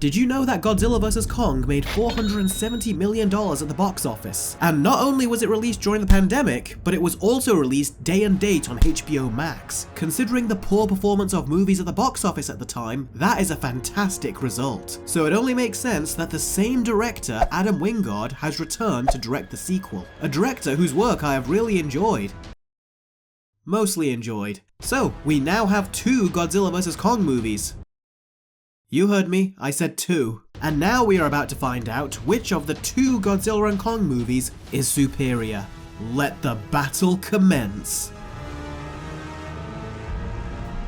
Did you know that Godzilla vs. Kong made $470 million at the box office? And not only was it released during the pandemic, but it was also released day and date on HBO Max. Considering the poor performance of movies at the box office at the time, that is a fantastic result. So it only makes sense that the same director, Adam Wingard, has returned to direct the sequel. A director whose work I have really enjoyed. Mostly enjoyed. So, we now have 2 Godzilla vs. Kong movies. You heard me, I said 2. And now we are about to find out which of the 2 Godzilla and Kong movies is superior. Let the battle commence.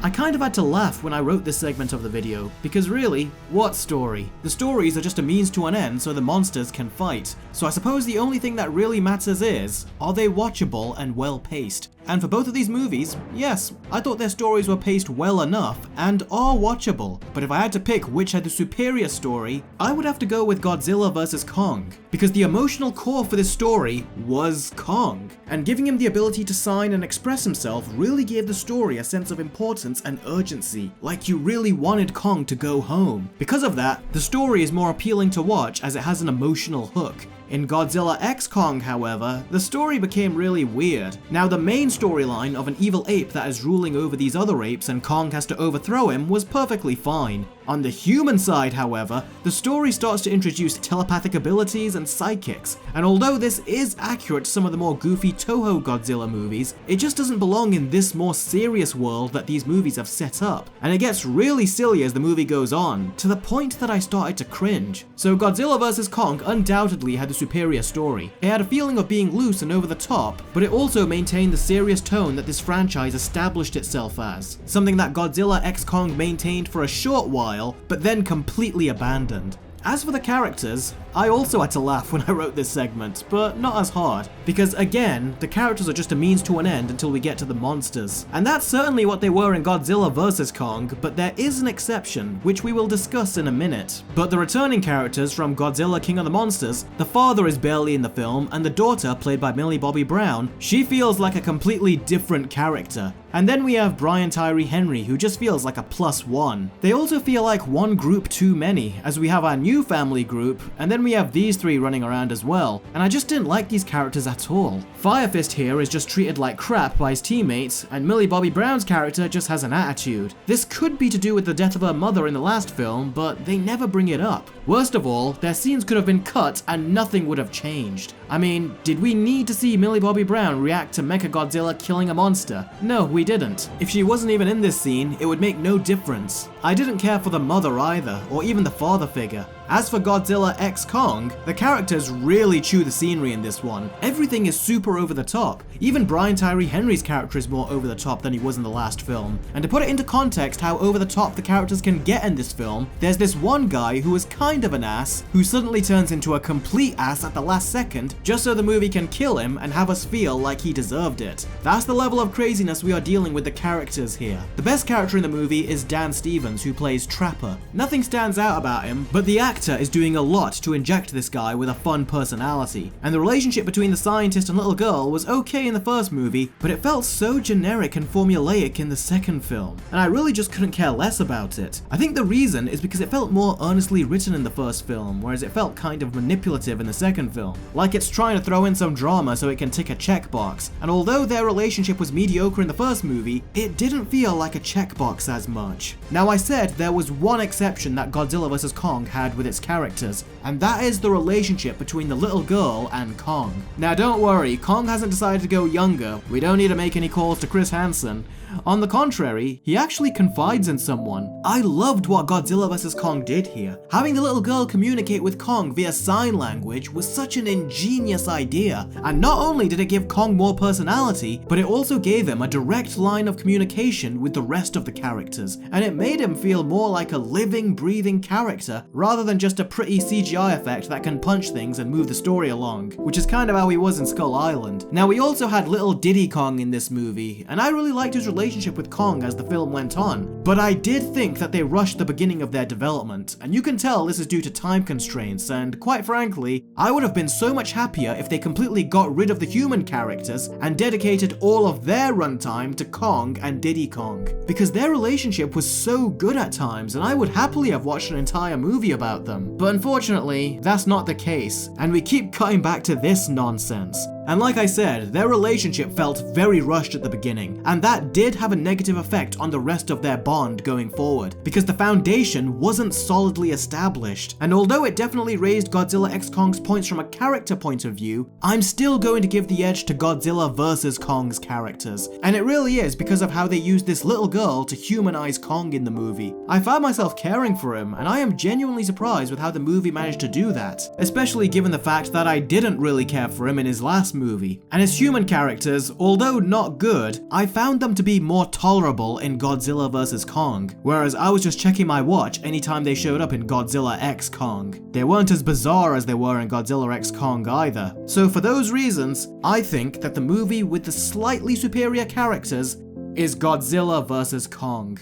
I kind of had to laugh when I wrote this segment of the video, because really, what story? The stories are just a means to an end so the monsters can fight. So I suppose the only thing that really matters is, are they watchable and well paced? And for both of these movies, yes, I thought their stories were paced well enough and are watchable. But if I had to pick which had the superior story, I would have to go with Godzilla vs. Kong. Because the emotional core for this story was Kong. And giving him the ability to sign and express himself really gave the story a sense of importance and urgency. Like you really wanted Kong to go home. Because of that, the story is more appealing to watch as it has an emotional hook. In Godzilla X Kong, however, the story became really weird. Now, the main storyline of an evil ape that is ruling over these other apes and Kong has to overthrow him was perfectly fine. On the human side, however, the story starts to introduce telepathic abilities and psychics, and although this is accurate to some of the more goofy Toho Godzilla movies, it just doesn't belong in this more serious world that these movies have set up, and it gets really silly as the movie goes on, to the point that I started to cringe. So Godzilla vs. Kong undoubtedly had the superior story. It had a feeling of being loose and over the top, but it also maintained the serious tone that this franchise established itself as, something that Godzilla X Kong maintained for a short while, but then completely abandoned. As for the characters, I also had to laugh when I wrote this segment, but not as hard, because again, the characters are just a means to an end until we get to the monsters. And that's certainly what they were in Godzilla vs. Kong, but there is an exception, which we will discuss in a minute. But the returning characters from Godzilla King of the Monsters, the father is barely in the film, and the daughter, played by Millie Bobby Brown, she feels like a completely different character. And then we have Brian Tyree Henry, who just feels like a +1. They also feel like one group too many, as we have our new family group, and then we have these 3 running around as well, and I just didn't like these characters at all. Fire Fist here is just treated like crap by his teammates, and Millie Bobby Brown's character just has an attitude. This could be to do with the death of her mother in the last film, but they never bring it up. Worst of all, their scenes could have been cut and nothing would have changed. I mean, did we need to see Millie Bobby Brown react to Mechagodzilla killing a monster? No, we didn't. If she wasn't even in this scene, it would make no difference. I didn't care for the mother either, or even the father figure. As for Godzilla X Kong, the characters really chew the scenery in this one. Everything is super over the top. Even Brian Tyree Henry's character is more over the top than he was in the last film. And to put it into context how over the top the characters can get in this film, there's this one guy who is kind of an ass, who suddenly turns into a complete ass at the last second, just so the movie can kill him and have us feel like he deserved it. That's the level of craziness we are dealing with the characters here. The best character in the movie is Dan Stevens, who plays Trapper. Nothing stands out about him, but the actor is doing a lot to inject this guy with a fun personality. And the relationship between the scientist and little girl was okay in the first movie, but it felt so generic and formulaic in the second film, and I really just couldn't care less about it. I think the reason is because it felt more earnestly written in the first film, whereas it felt kind of manipulative in the second film. Like it's trying to throw in some drama so it can tick a checkbox, and although their relationship was mediocre in the first movie, it didn't feel like a checkbox as much. Now, I said there was one exception that Godzilla vs. Kong had with its characters, and that is the relationship between the little girl and Kong. Now don't worry, Kong hasn't decided to go younger. We don't need to make any calls to Chris Hansen. On the contrary, he actually confides in someone. I loved what Godzilla vs. Kong did here. Having the little girl communicate with Kong via sign language was such an ingenious idea, and not only did it give Kong more personality, but it also gave him a direct line of communication with the rest of the characters, and it made him feel more like a living, breathing character rather than just a pretty CGI effect that can punch things and move the story along, which is kind of how he was in Skull Island. Now, we also had little Diddy Kong in this movie, and I really liked his relationship relationship with Kong as the film went on, but I did think that they rushed the beginning of their development, and you can tell this is due to time constraints, and quite frankly, I would have been so much happier if they completely got rid of the human characters and dedicated all of their runtime to Kong and Diddy Kong, because their relationship was so good at times, and I would happily have watched an entire movie about them. But unfortunately, that's not the case, and we keep cutting back to this nonsense. And like I said, their relationship felt very rushed at the beginning, and that did have a negative effect on the rest of their bond going forward, because the foundation wasn't solidly established. And although it definitely raised Godzilla X Kong's points from a character point of view, I'm still going to give the edge to Godzilla vs. Kong's characters. And it really is because of how they used this little girl to humanize Kong in the movie. I found myself caring for him, and I am genuinely surprised with how the movie managed to do that, especially given the fact that I didn't really care for him in his last movie. And his human characters, although not good, I found them to be more tolerable in Godzilla vs. Kong, whereas I was just checking my watch anytime they showed up in Godzilla X Kong. They weren't as bizarre as they were in Godzilla X Kong either. So for those reasons, I think that the movie with the slightly superior characters is Godzilla vs. Kong.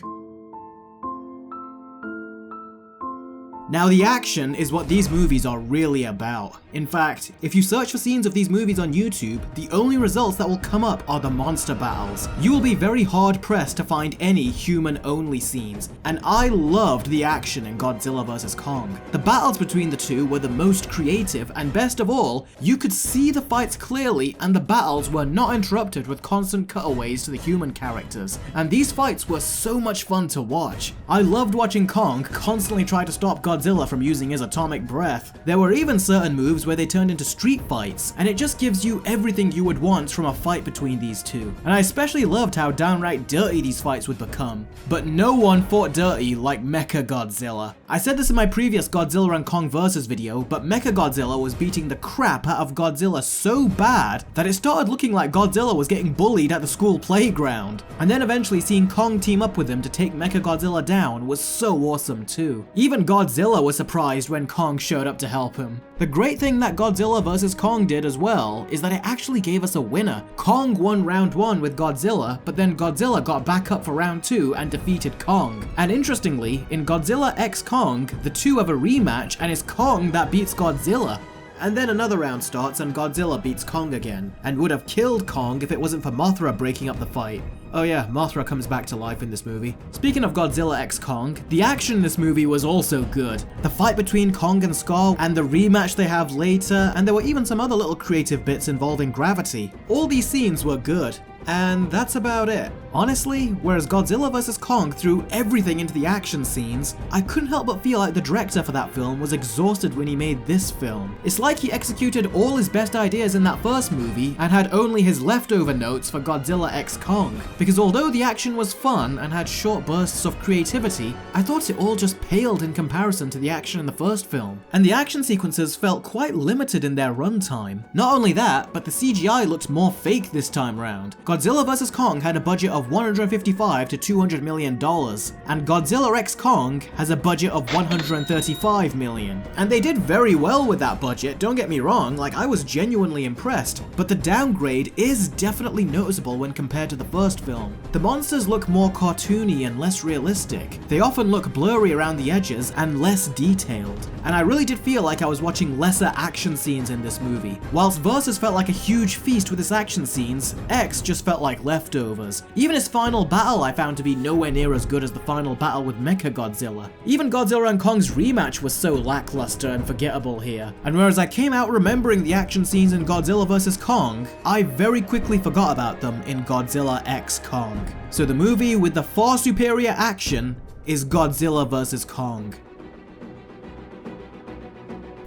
Now the action is what these movies are really about. In fact, if you search for scenes of these movies on YouTube, the only results that will come up are the monster battles. You will be very hard pressed to find any human-only scenes, and I loved the action in Godzilla vs. Kong. The battles between the two were the most creative, and best of all, you could see the fights clearly and the battles were not interrupted with constant cutaways to the human characters. And these fights were so much fun to watch. I loved watching Kong constantly try to stop Godzilla from using his atomic breath. There were even certain moves where they turned into street fights, and it just gives you everything you would want from a fight between these two. And I especially loved how downright dirty these fights would become. But no one fought dirty like Mechagodzilla. I said this in my previous Godzilla and Kong vs video, but Mechagodzilla was beating the crap out of Godzilla so bad that it started looking like Godzilla was getting bullied at the school playground. And then eventually seeing Kong team up with him to take Mechagodzilla down was so awesome too. Even Godzilla was surprised when Kong showed up to help him. The great thing that Godzilla vs. Kong did as well is that it actually gave us a winner. Kong won round 1 with Godzilla, but then Godzilla got back up for round 2 and defeated Kong. And interestingly, in Godzilla X Kong, the two have a rematch and it's Kong that beats Godzilla. And then another round starts and Godzilla beats Kong again, and would have killed Kong if it wasn't for Mothra breaking up the fight. Oh yeah, Mothra comes back to life in this movie. Speaking of Godzilla X Kong, the action in this movie was also good. The fight between Kong and Scar, and the rematch they have later, and there were even some other little creative bits involving gravity. All these scenes were good. And that's about it. Honestly, whereas Godzilla vs. Kong threw everything into the action scenes, I couldn't help but feel like the director for that film was exhausted when he made this film. It's like he executed all his best ideas in that first movie and had only his leftover notes for Godzilla X Kong. Because although the action was fun and had short bursts of creativity, I thought it all just paled in comparison to the action in the first film. And the action sequences felt quite limited in their runtime. Not only that, but the CGI looked more fake this time round. Godzilla vs. Kong had a budget of $155 to $200 million, and Godzilla X Kong has a budget of $135 million. And they did very well with that budget, don't get me wrong, like I was genuinely impressed, but the downgrade is definitely noticeable when compared to the first film. The monsters look more cartoony and less realistic. They often look blurry around the edges and less detailed. And I really did feel like I was watching lesser action scenes in this movie. Whilst Versus felt like a huge feast with its action scenes, X just felt like leftovers. Even his final battle I found to be nowhere near as good as the final battle with Mechagodzilla. Even Godzilla and Kong's rematch was so lackluster and forgettable here. And whereas I came out remembering the action scenes in Godzilla vs. Kong, I very quickly forgot about them in Godzilla X Kong. So the movie with the far superior action is Godzilla vs. Kong.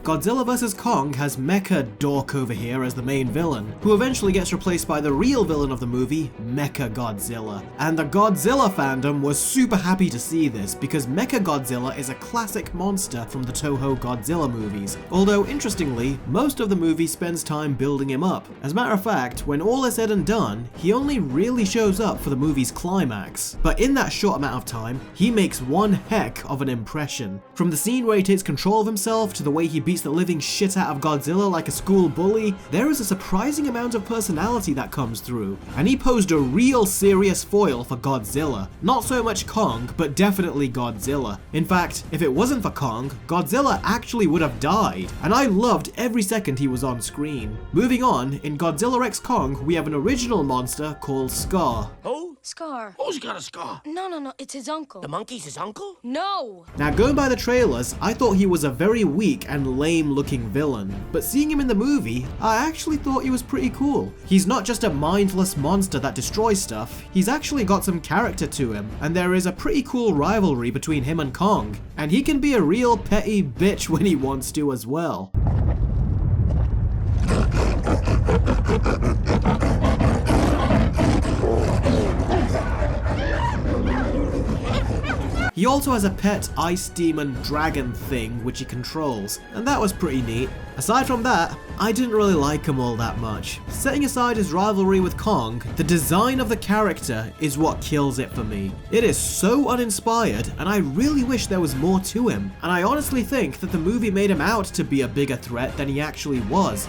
Godzilla vs. Kong has Mecha Dork over here as the main villain, who eventually gets replaced by the real villain of the movie, Mechagodzilla. And the Godzilla fandom was super happy to see this, because Mechagodzilla is a classic monster from the Toho Godzilla movies, although interestingly, most of the movie spends time building him up. As a matter of fact, when all is said and done, he only really shows up for the movie's climax. But in that short amount of time, he makes one heck of an impression. From the scene where he takes control of himself, to the way he beats beats the living shit out of Godzilla like a school bully, there is a surprising amount of personality that comes through, and he posed a real serious foil for Godzilla. Not so much Kong, but definitely Godzilla. In fact, if it wasn't for Kong, Godzilla actually would have died, and I loved every second he was on screen. Moving on, in Godzilla X Kong, we have an original monster called Scar. Who? Scar. Who's got a scar? No, it's his uncle. The monkey's his uncle? No! Now, going by the trailers, I thought he was a very weak and lame looking villain, but seeing him in the movie, I actually thought he was pretty cool. He's not just a mindless monster that destroys stuff, he's actually got some character to him, and there is a pretty cool rivalry between him and Kong, and he can be a real petty bitch when he wants to as well. He also has a pet ice demon dragon thing which he controls, and that was pretty neat. Aside from that, I didn't really like him all that much. Setting aside his rivalry with Kong, the design of the character is what kills it for me. It is so uninspired, and I really wish there was more to him, and I honestly think that the movie made him out to be a bigger threat than he actually was.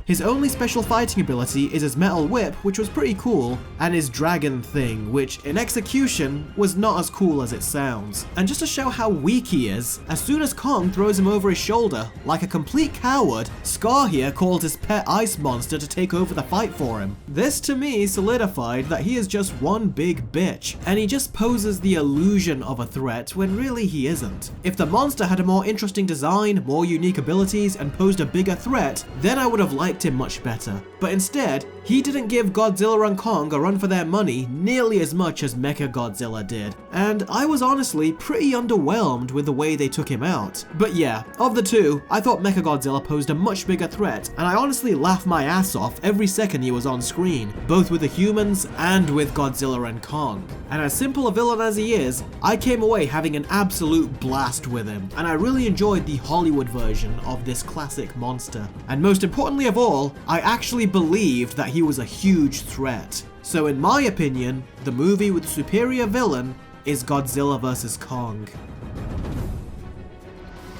His only special fighting ability is his metal whip, which was pretty cool, and his dragon thing, which in execution was not as cool as it sounds. And just to show how weak he is, as soon as Kong throws him over his shoulder, like a complete coward, Scar here called his pet ice monster to take over the fight for him. This to me solidified that he is just one big bitch, and he just poses the illusion of a threat when really he isn't. If the monster had a more interesting design, more unique abilities, and posed a bigger threat, then I would have liked him much better. But instead, he didn't give Godzilla and Kong a run for their money nearly as much as Mechagodzilla did, and I was honestly pretty underwhelmed with the way they took him out. But yeah, of the two, I thought Mechagodzilla posed a much bigger threat, and I honestly laughed my ass off every second he was on screen, both with the humans and with Godzilla and Kong. And as simple a villain as he is, I came away having an absolute blast with him, and I really enjoyed the Hollywood version of this classic monster. And most importantly of all, I actually believed that he was a huge threat. So in my opinion, the movie with the superior villain is Godzilla vs. Kong.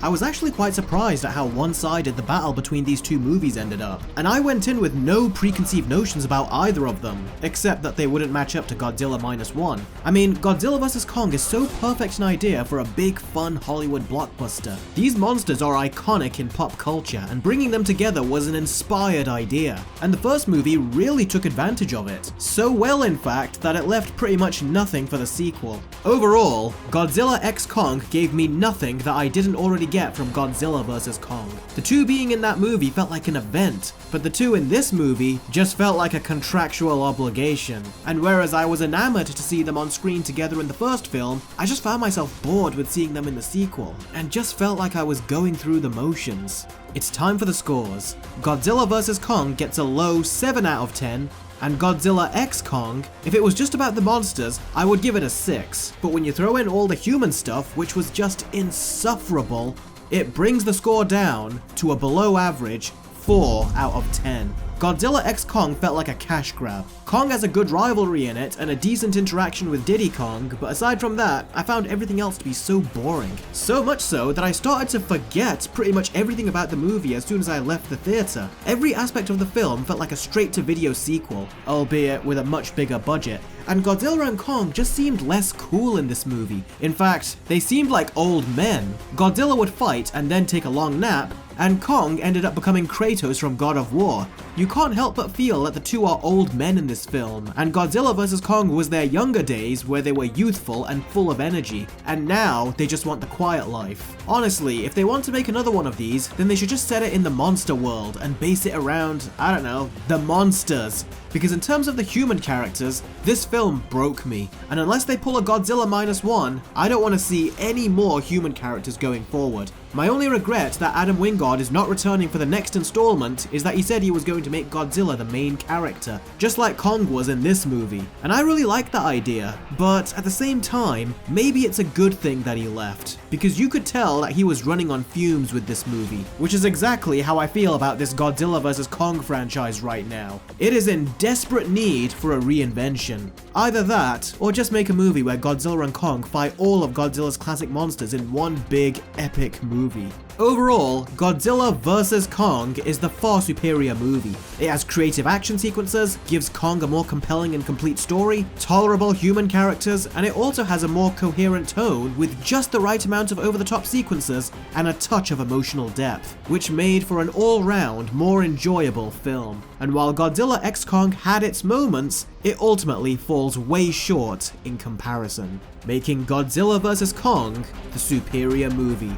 I was actually quite surprised at how one-sided the battle between these two movies ended up, and I went in with no preconceived notions about either of them, except that they wouldn't match up to Godzilla -1. I mean, Godzilla vs. Kong is so perfect an idea for a big fun Hollywood blockbuster. These monsters are iconic in pop culture, and bringing them together was an inspired idea, and the first movie really took advantage of it. So well in fact, that it left pretty much nothing for the sequel. Overall, Godzilla X Kong gave me nothing that I didn't already get from Godzilla vs. Kong. The two being in that movie felt like an event, but the two in this movie just felt like a contractual obligation. And whereas I was enamored to see them on screen together in the first film, I just found myself bored with seeing them in the sequel, and just felt like I was going through the motions. It's time for the scores. Godzilla vs. Kong gets a low 7 out of 10, and Godzilla X Kong, if it was just about the monsters, I would give it a 6. But when you throw in all the human stuff, which was just insufferable, it brings the score down to a below average 4 out of 10. Godzilla X Kong felt like a cash grab. Kong has a good rivalry in it and a decent interaction with Diddy Kong, but aside from that, I found everything else to be so boring. So much so that I started to forget pretty much everything about the movie as soon as I left the theater. Every aspect of the film felt like a straight-to-video sequel, albeit with a much bigger budget. And Godzilla and Kong just seemed less cool in this movie. In fact, they seemed like old men. Godzilla would fight and then take a long nap, and Kong ended up becoming Kratos from God of War. You can't help but feel that the two are old men in this film, and Godzilla vs. Kong was their younger days where they were youthful and full of energy, and now they just want the quiet life. Honestly, if they want to make another one of these, then they should just set it in the monster world and base it around, I don't know, the monsters. Because in terms of the human characters, this film broke me, and unless they pull a Godzilla -1, I don't want to see any more human characters going forward. My only regret that Adam Wingard is not returning for the next installment is that he said he was going to make Godzilla the main character, just like Kong was in this movie. And I really like that idea, But at the same time, maybe it's a good thing that he left, because you could tell that he was running on fumes with this movie, which is exactly how I feel about this Godzilla vs. Kong franchise right now. It is in desperate need for a reinvention. Either that, or just make a movie where Godzilla and Kong fight all of Godzilla's classic monsters in one big, epic movie. Overall, Godzilla vs. Kong is the far superior movie. It has creative action sequences, gives Kong a more compelling and complete story, tolerable human characters, and it also has a more coherent tone with just the right amount of over-the-top sequences and a touch of emotional depth, which made for an all-round, more enjoyable film. And while Godzilla X Kong had its moments, it ultimately falls way short in comparison, making Godzilla vs. Kong the superior movie.